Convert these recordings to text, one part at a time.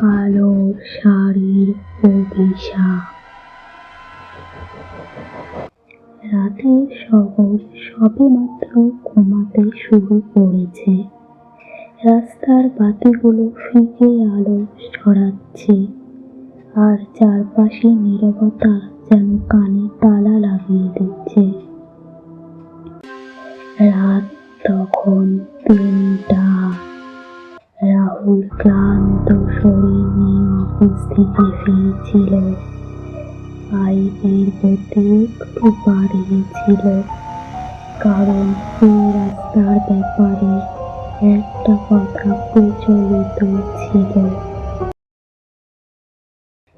কালো শাড়ির অভিশাপ। রাতের শহর সবেমাত্র ঘুমাতে শুরু করেছে। রাস্তার বাতিগুলো ফিকে আলো ছড়াচ্ছে, আর চারপাশে নীরবতা যেন কানে তালা লাগিয়ে দিচ্ছে। রাত তখন 3টা। রাহুল ক্লান্ত শরীর নিয়ে অফিস থেকে ফিরছিল। বাইকের গতি একটু বাড়িয়েছিল, কারণ এই রাস্তার ব্যাপারে একটা কথা প্রচলিত ছিল।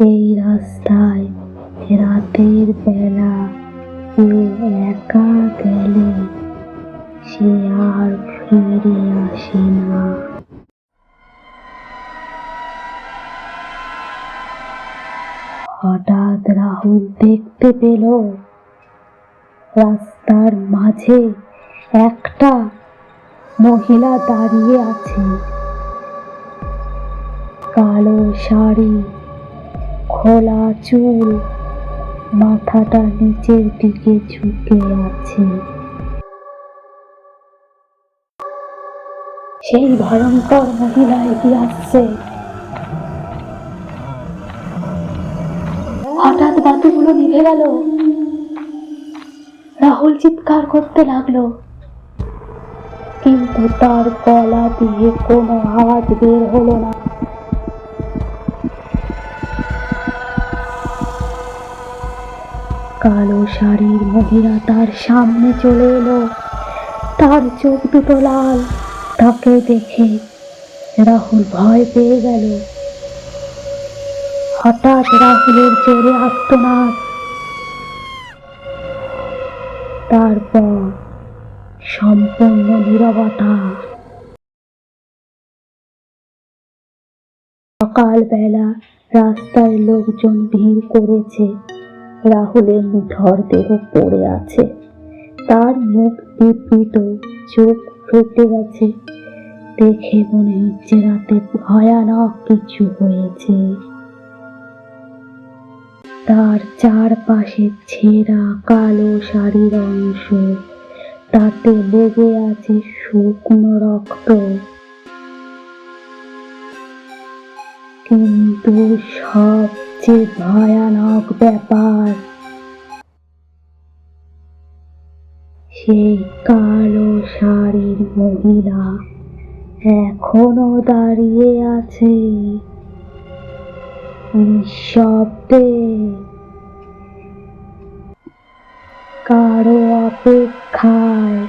এই রাস্তায় রাতের বেলা কেউ একা গেলে সে আর ফিরে আসে না। হঠাৎ রাহুল দেখতে পেল রাস্তার মাঝে একটা মহিলা দাঁড়িয়ে আছে। কালো শাড়ি, খোলা চুল, মাথাটা নিচের দিকে ঝুঁকে আছে। সেই ভয়ঙ্কর মহিলা এগিয়ে আসছে। হঠাৎ বাতিগুলো নিভে গেল। রাহুল চিৎকার করতে লাগলো, কিন্তু তার গলা দিয়ে কোনো আওয়াজ বের হলো না। কালো শাড়ির মহিলা তার সামনে চলে এলো। তার চোখ দুটো লাল। তাকে দেখে রাহুল ভয় পেয়ে গেল। হঠাৎ রাহুলের জোরে আর্তনাদ। তারপর সম্পূর্ণ নীরবতা। সকালবেলা রাস্তায় লোকজন ভিড় করেছে। রাহুলের নিথর দেহ পড়ে আছে। তার মুখ বিবৃত, চোখ ফেটে গেছে। দেখে মনে হচ্ছে রাতে ভয়ানক কিছু হয়েছে। তার চারপাশে ছেঁড়া কালো শাড়ির অংশ, তাতে লেগে আছে শুকনো রক্ত। কিন্তু সবচেয়ে ভয়ানক ব্যাপার, সেই কালো শাড়ির মহিলা এখনো দাঁড়িয়ে আছে, নিঃশব্দে, কারো অপেক্ষায়।